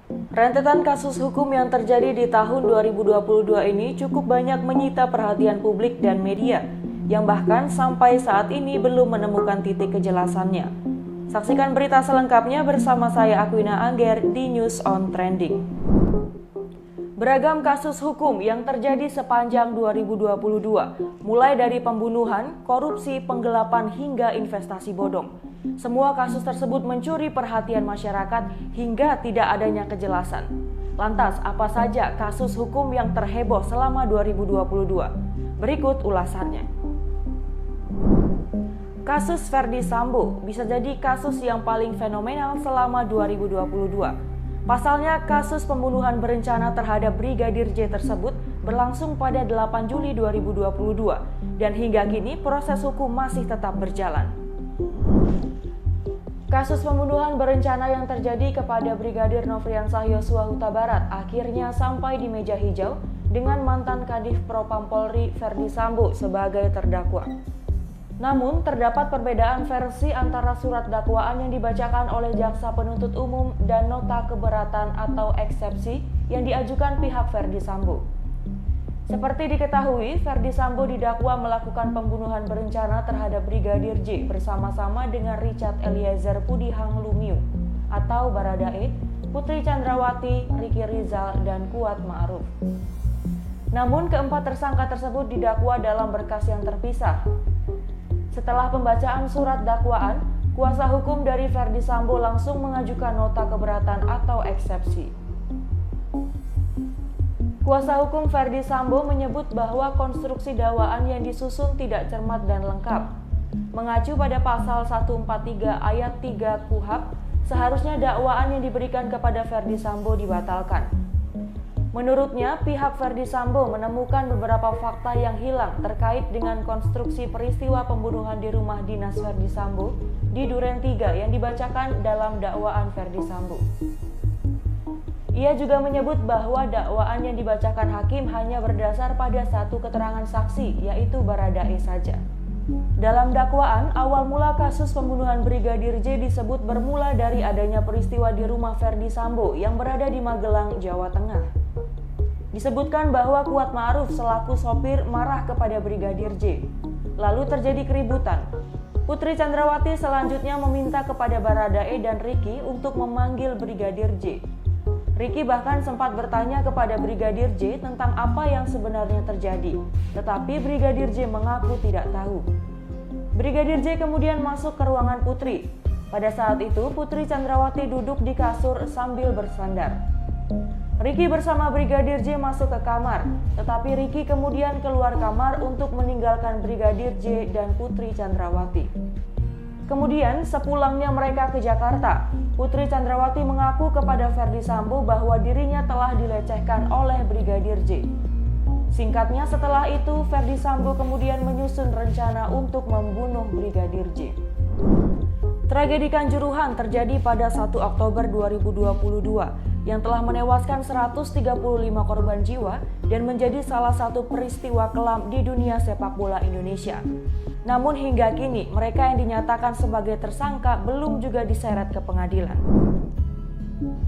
Rentetan kasus hukum yang terjadi di tahun 2022 ini cukup banyak menyita perhatian publik dan media, yang bahkan sampai saat ini belum menemukan titik kejelasannya. Saksikan berita selengkapnya bersama saya Aquina Angger di News on Trending. Beragam kasus hukum yang terjadi sepanjang 2022, mulai dari pembunuhan, korupsi, penggelapan hingga investasi bodong. Semua kasus tersebut mencuri perhatian masyarakat hingga tidak adanya kejelasan. Lantas, apa saja kasus hukum yang terheboh selama 2022? Berikut ulasannya. Kasus Ferdy Sambo bisa jadi kasus yang paling fenomenal selama 2022. Pasalnya, kasus pembunuhan berencana terhadap Brigadir J tersebut berlangsung pada 8 Juli 2022 dan hingga kini proses hukum masih tetap berjalan. Kasus pembunuhan berencana yang terjadi kepada Brigadir Nofriansah Yosua Huta Barat akhirnya sampai di meja hijau dengan mantan Kadif Propam Polri Ferdy Sambo sebagai terdakwa. Namun, terdapat perbedaan versi antara surat dakwaan yang dibacakan oleh jaksa penuntut umum dan nota keberatan atau eksepsi yang diajukan pihak Ferdy Sambo. Seperti diketahui, Ferdy Sambo didakwa melakukan pembunuhan berencana terhadap Brigadir J bersama-sama dengan Richard Eliezer Pudihang Lumiu atau Baradae, Putri Chandrawati, Ricky Rizal, dan Kuat Ma'ruf. Namun, keempat tersangka tersebut didakwa dalam berkas yang terpisah. Setelah pembacaan surat dakwaan, kuasa hukum dari Ferdy Sambo langsung mengajukan nota keberatan atau eksepsi. Kuasa hukum Ferdy Sambo menyebut bahwa konstruksi dakwaan yang disusun tidak cermat dan lengkap. Mengacu pada pasal 143 ayat 3 KUHP, seharusnya dakwaan yang diberikan kepada Ferdy Sambo dibatalkan. Menurutnya, pihak Ferdy Sambo menemukan beberapa fakta yang hilang terkait dengan konstruksi peristiwa pembunuhan di rumah dinas Ferdy Sambo di Duren 3 yang dibacakan dalam dakwaan Ferdy Sambo. Ia juga menyebut bahwa dakwaan yang dibacakan hakim hanya berdasar pada satu keterangan saksi, yaitu Baradae saja. Dalam dakwaan, awal mula kasus pembunuhan Brigadir J disebut bermula dari adanya peristiwa di rumah Ferdy Sambo yang berada di Magelang, Jawa Tengah. Disebutkan bahwa Kuat Ma'ruf selaku sopir marah kepada Brigadir J. Lalu terjadi keributan. Putri Chandrawati selanjutnya meminta kepada Baradae dan Ricky untuk memanggil Brigadir J. Ricky bahkan sempat bertanya kepada Brigadir J tentang apa yang sebenarnya terjadi, tetapi Brigadir J mengaku tidak tahu. Brigadir J kemudian masuk ke ruangan Putri. Pada saat itu, Putri Chandrawati duduk di kasur sambil bersandar. Ricky bersama Brigadir J masuk ke kamar, tetapi Ricky kemudian keluar kamar untuk meninggalkan Brigadir J dan Putri Chandrawati. Kemudian, sepulangnya mereka ke Jakarta, Putri Chandrawati mengaku kepada Ferdy Sambo bahwa dirinya telah dilecehkan oleh Brigadir J. Singkatnya, setelah itu Ferdy Sambo kemudian menyusun rencana untuk membunuh Brigadir J. Tragedi Kanjuruhan terjadi pada 1 Oktober 2022 yang telah menewaskan 135 korban jiwa dan menjadi salah satu peristiwa kelam di dunia sepak bola Indonesia. Namun hingga kini mereka yang dinyatakan sebagai tersangka belum juga diseret ke pengadilan.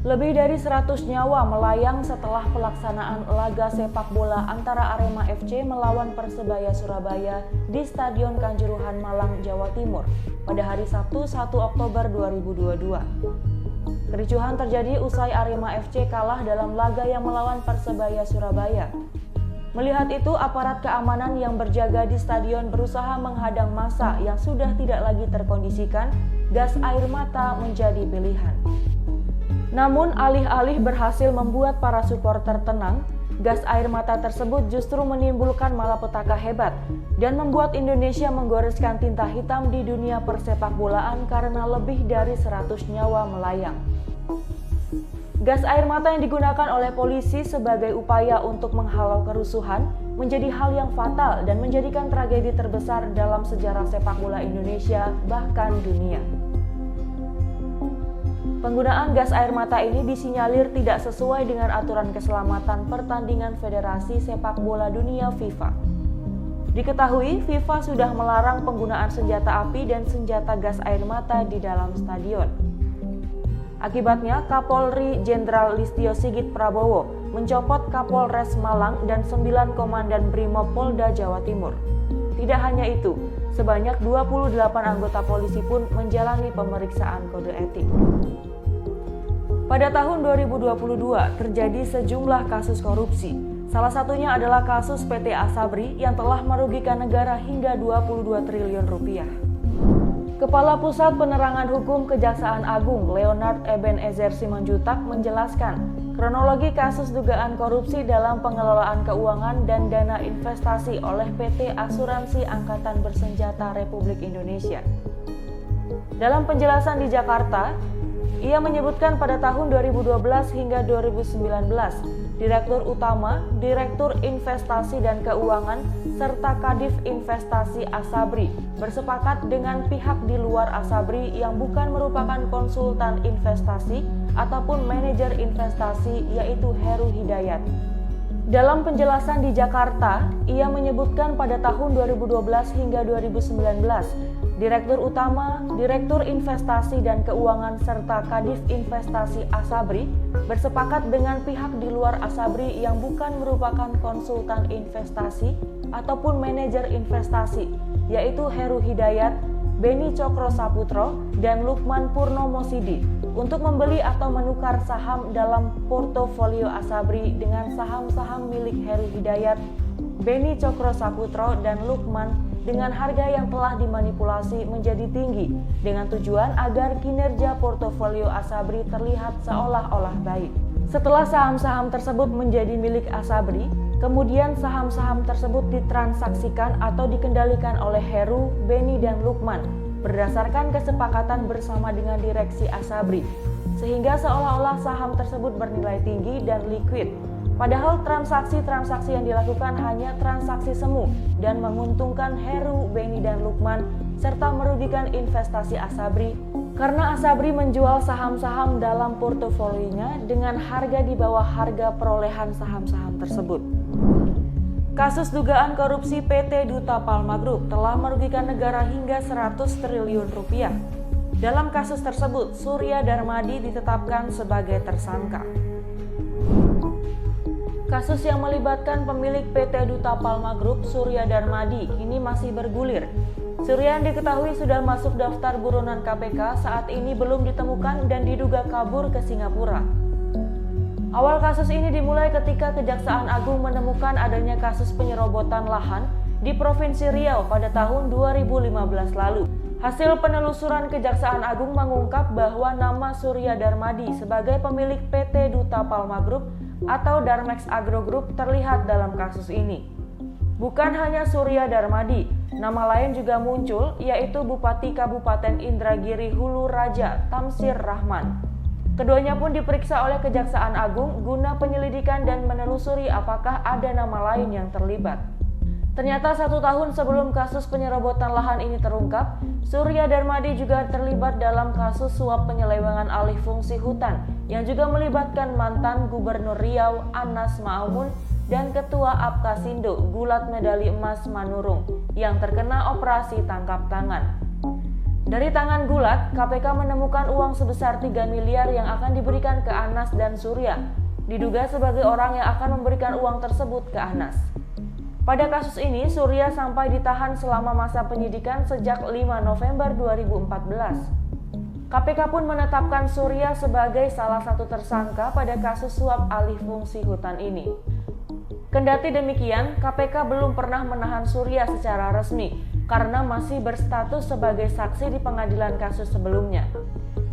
Lebih dari 100 nyawa melayang setelah pelaksanaan laga sepak bola antara Arema FC melawan Persebaya Surabaya di Stadion Kanjuruhan Malang, Jawa Timur pada hari Sabtu 1 Oktober 2022. Kericuhan terjadi usai Arema FC kalah dalam laga yang melawan Persebaya Surabaya. Melihat itu, aparat keamanan yang berjaga di stadion berusaha menghadang massa yang sudah tidak lagi terkondisikan. Gas air mata menjadi pilihan. Namun, alih-alih berhasil membuat para supporter tenang, gas air mata tersebut justru menimbulkan malapetaka hebat dan membuat Indonesia menggoreskan tinta hitam di dunia persepakbolaan karena lebih dari 100 nyawa melayang. Gas air mata yang digunakan oleh polisi sebagai upaya untuk menghalau kerusuhan menjadi hal yang fatal dan menjadikan tragedi terbesar dalam sejarah sepak bola Indonesia bahkan dunia. Penggunaan gas air mata ini disinyalir tidak sesuai dengan aturan keselamatan pertandingan Federasi Sepak Bola Dunia FIFA. Diketahui, FIFA sudah melarang penggunaan senjata api dan senjata gas air mata di dalam stadion. Akibatnya, Kapolri Jenderal Listio Sigit Prabowo mencopot Kapolres Malang dan 9 komandan Brimob Polda Jawa Timur. Tidak hanya itu, sebanyak 28 anggota polisi pun menjalani pemeriksaan kode etik. Pada tahun 2022 terjadi sejumlah kasus korupsi. Salah satunya adalah kasus PT Asabri yang telah merugikan negara hingga 22 triliun rupiah. Kepala Pusat Penerangan Hukum Kejaksaan Agung Leonard Ebenezer Simanjuntak menjelaskan kronologi kasus dugaan korupsi dalam pengelolaan keuangan dan dana investasi oleh PT Asuransi Angkatan Bersenjata Republik Indonesia. Dalam penjelasan di Jakarta, ia menyebutkan pada tahun 2012 hingga 2019, Direktur Utama, Direktur Investasi dan Keuangan, serta Kadif Investasi Asabri bersepakat dengan pihak di luar Asabri yang bukan merupakan konsultan investasi ataupun manajer investasi, yaitu Heru Hidayat. Dalam penjelasan di Jakarta, ia menyebutkan pada tahun 2012 hingga 2019, Direktur Utama, Direktur Investasi dan Keuangan serta Kadif Investasi Asabri bersepakat dengan pihak di luar Asabri yang bukan merupakan konsultan investasi ataupun manajer investasi, yaitu Heru Hidayat, Beni Cokro Saputro, dan Lukman Purnomo Sidi untuk membeli atau menukar saham dalam portofolio Asabri dengan saham-saham milik Heru Hidayat, Beni Cokro Saputro, dan Lukman dengan harga yang telah dimanipulasi menjadi tinggi dengan tujuan agar kinerja portofolio Asabri terlihat seolah-olah baik. Setelah saham-saham tersebut menjadi milik Asabri, kemudian saham-saham tersebut ditransaksikan atau dikendalikan oleh Heru, Beni, dan Lukman berdasarkan kesepakatan bersama dengan direksi Asabri, sehingga seolah-olah saham tersebut bernilai tinggi dan liquid. Padahal transaksi-transaksi yang dilakukan hanya transaksi semu dan menguntungkan Heru, Beni, dan Lukman serta merugikan investasi Asabri karena Asabri menjual saham-saham dalam portofolionya dengan harga di bawah harga perolehan saham-saham tersebut. Kasus dugaan korupsi PT Duta Palma Group telah merugikan negara hingga 100 triliun rupiah. Dalam kasus tersebut, Surya Darmadi ditetapkan sebagai tersangka. Kasus yang melibatkan pemilik PT Duta Palma Group, Surya Darmadi, kini masih bergulir. Surya yang diketahui sudah masuk daftar buronan KPK saat ini belum ditemukan dan diduga kabur ke Singapura. Awal kasus ini dimulai ketika Kejaksaan Agung menemukan adanya kasus penyerobotan lahan di Provinsi Riau pada tahun 2015 lalu. Hasil penelusuran Kejaksaan Agung mengungkap bahwa nama Surya Darmadi sebagai pemilik PT Duta Palma Group atau Darmex Agro Group terlihat dalam kasus ini. Bukan hanya Surya Darmadi, nama lain juga muncul, yaitu Bupati Kabupaten Indragiri Hulu Raja Tamsir Rahman. Keduanya pun diperiksa oleh Kejaksaan Agung guna penyelidikan dan menelusuri apakah ada nama lain yang terlibat. Ternyata 1 tahun sebelum kasus penyerobotan lahan ini terungkap, Surya Darmadi juga terlibat dalam kasus suap penyelewengan alih fungsi hutan yang juga melibatkan mantan Gubernur Riau Anas Ma'amun dan Ketua Apkasindo Gulat Medali Emas Manurung yang terkena operasi tangkap tangan. Dari tangan Gulat, KPK menemukan uang sebesar 3 miliar yang akan diberikan ke Anas dan Surya, diduga sebagai orang yang akan memberikan uang tersebut ke Anas. Pada kasus ini, Surya sampai ditahan selama masa penyidikan sejak 5 November 2014. KPK pun menetapkan Surya sebagai salah satu tersangka pada kasus suap alih fungsi hutan ini. Kendati demikian, KPK belum pernah menahan Surya secara resmi karena masih berstatus sebagai saksi di pengadilan kasus sebelumnya.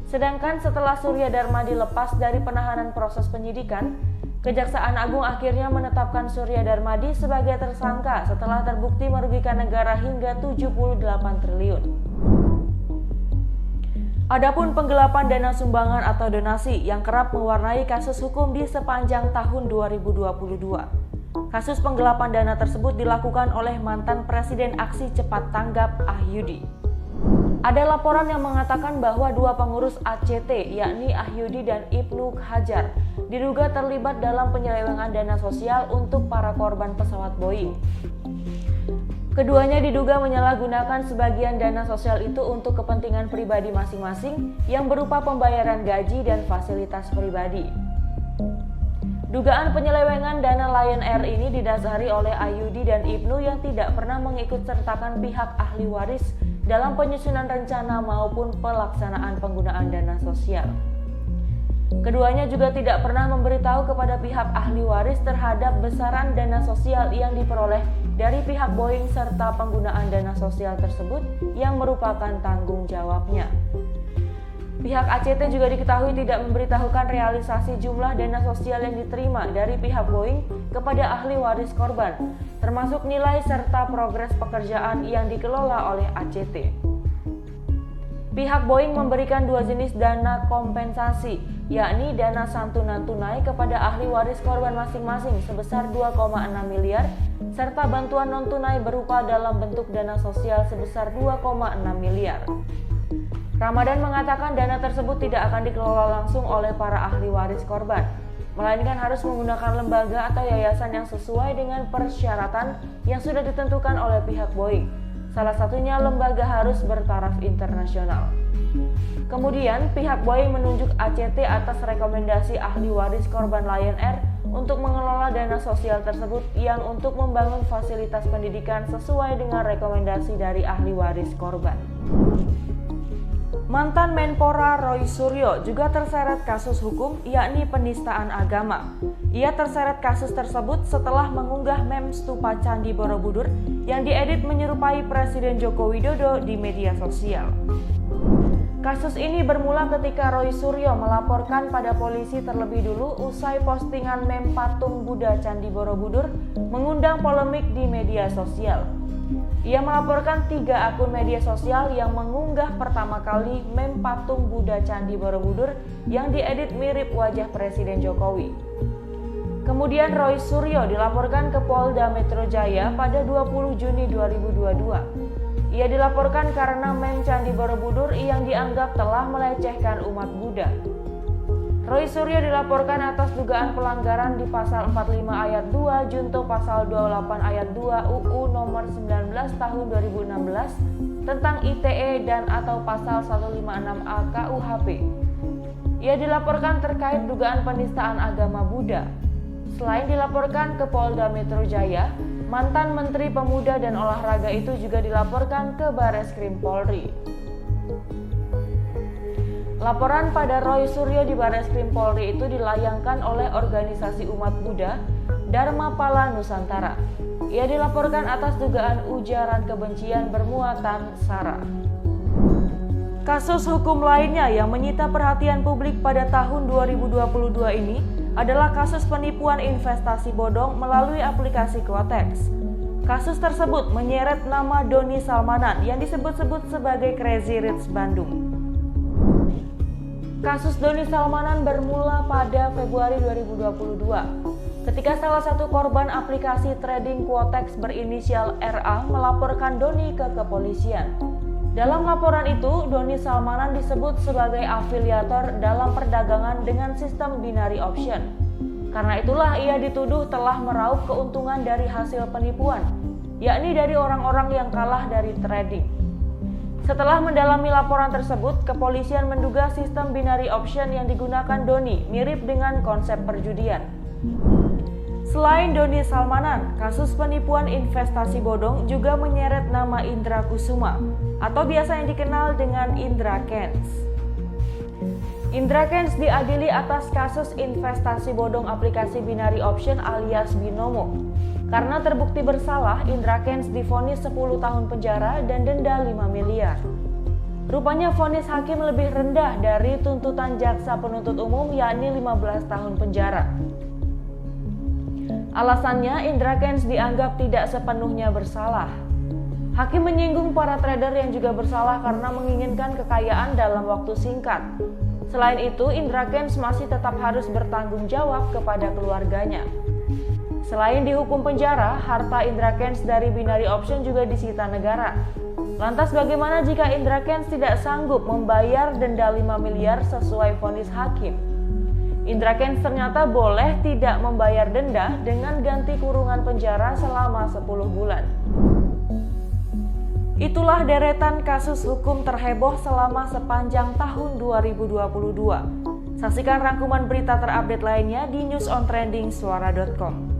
Sedangkan setelah Surya Darmadi lepas dari penahanan proses penyidikan, Kejaksaan Agung akhirnya menetapkan Surya Darmadi sebagai tersangka setelah terbukti merugikan negara hingga 78 triliun. Adapun penggelapan dana sumbangan atau donasi yang kerap mewarnai kasus hukum di sepanjang tahun 2022. Kasus penggelapan dana tersebut dilakukan oleh mantan Presiden Aksi Cepat Tanggap Ahyudi. Ada laporan yang mengatakan bahwa 2 pengurus ACT yakni Ahyudi dan Ibnu Hajar diduga terlibat dalam penyelewengan dana sosial untuk para korban pesawat Boeing. Keduanya diduga menyalahgunakan sebagian dana sosial itu untuk kepentingan pribadi masing-masing yang berupa pembayaran gaji dan fasilitas pribadi. Dugaan penyelewengan dana Lion Air ini didasari oleh Ayudi dan Ibnu yang tidak pernah mengikut sertakan pihak ahli waris dalam penyusunan rencana maupun pelaksanaan penggunaan dana sosial. Keduanya juga tidak pernah memberitahu kepada pihak ahli waris terhadap besaran dana sosial yang diperoleh dari pihak Boeing serta penggunaan dana sosial tersebut yang merupakan tanggung jawabnya. Pihak ACT juga diketahui tidak memberitahukan realisasi jumlah dana sosial yang diterima dari pihak Boeing kepada ahli waris korban, termasuk nilai serta progres pekerjaan yang dikelola oleh ACT. Pihak Boeing memberikan dua jenis dana kompensasi, yakni dana santunan tunai kepada ahli waris korban masing-masing sebesar 2,6 miliar, serta bantuan non-tunai berupa dalam bentuk dana sosial sebesar 2,6 miliar. Ramadan mengatakan dana tersebut tidak akan dikelola langsung oleh para ahli waris korban, melainkan harus menggunakan lembaga atau yayasan yang sesuai dengan persyaratan yang sudah ditentukan oleh pihak Boeing. Salah satunya lembaga harus bertaraf internasional. Kemudian pihak Boeing menunjuk ACT atas rekomendasi ahli waris korban Lion Air untuk mengelola dana sosial tersebut yang untuk membangun fasilitas pendidikan sesuai dengan rekomendasi dari ahli waris korban. Mantan Menpora Roy Suryo juga terseret kasus hukum yakni penistaan agama. Ia terseret kasus tersebut setelah mengunggah meme stupa Candi Borobudur yang diedit menyerupai Presiden Joko Widodo di media sosial. Kasus ini bermula ketika Roy Suryo melaporkan pada polisi terlebih dulu usai postingan meme patung Buddha Candi Borobudur mengundang polemik di media sosial. Ia melaporkan 3 akun media sosial yang mengunggah pertama kali meme patung Buddha Candi Borobudur yang diedit mirip wajah Presiden Jokowi. Kemudian Roy Suryo dilaporkan ke Polda Metro Jaya pada 20 Juni 2022. Ia dilaporkan karena meme Candi Borobudur yang dianggap telah melecehkan umat Buddha. Roy Suryo dilaporkan atas dugaan pelanggaran di pasal 45 ayat 2 junto pasal 28 ayat 2 UU nomor 19 tahun 2016 tentang ITE dan atau pasal 156A KUHP. Ia dilaporkan terkait dugaan penistaan agama Buddha. Selain dilaporkan ke Polda Metro Jaya, mantan Menteri Pemuda dan Olahraga itu juga dilaporkan ke Bareskrim Polri. Laporan pada Roy Suryo di Bareskrim Polri itu dilayangkan oleh organisasi umat Buddha Dharma Pala Nusantara. Ia dilaporkan atas dugaan ujaran kebencian bermuatan sara. Kasus hukum lainnya yang menyita perhatian publik pada tahun 2022 ini adalah kasus penipuan investasi bodong melalui aplikasi Quotex. Kasus tersebut menyeret nama Doni Salmanan yang disebut-sebut sebagai Crazy Rich Bandung. Kasus Doni Salmanan bermula pada Februari 2022 ketika salah satu korban aplikasi trading Quotex berinisial RA melaporkan Doni ke kepolisian. Dalam laporan itu, Doni Salmanan disebut sebagai afiliator dalam perdagangan dengan sistem binary option. Karena itulah ia dituduh telah meraup keuntungan dari hasil penipuan, yakni dari orang-orang yang kalah dari trading. Setelah mendalami laporan tersebut, kepolisian menduga sistem binary option yang digunakan Doni mirip dengan konsep perjudian. Selain Doni Salmanan, kasus penipuan investasi bodong juga menyeret nama Indra Kusuma atau biasa yang dikenal dengan Indra Kents. Indra Kents diadili atas kasus investasi bodong aplikasi binary option alias Binomo. Karena terbukti bersalah, Indra Kents divonis 10 tahun penjara dan denda 5 miliar. Rupanya vonis hakim lebih rendah dari tuntutan jaksa penuntut umum yakni 15 tahun penjara. Alasannya, Indra Kents dianggap tidak sepenuhnya bersalah. Hakim menyinggung para trader yang juga bersalah karena menginginkan kekayaan dalam waktu singkat. Selain itu, Indra Kents masih tetap harus bertanggung jawab kepada keluarganya. Selain dihukum penjara, harta Indra Kents dari binary option juga disita negara. Lantas bagaimana jika Indra Kents tidak sanggup membayar denda 5 miliar sesuai vonis hakim? Indra Kents ternyata boleh tidak membayar denda dengan ganti kurungan penjara selama 10 bulan. Itulah deretan kasus hukum terheboh selama sepanjang tahun 2022. Saksikan rangkuman berita terupdate lainnya di newsontrendingsuara.com.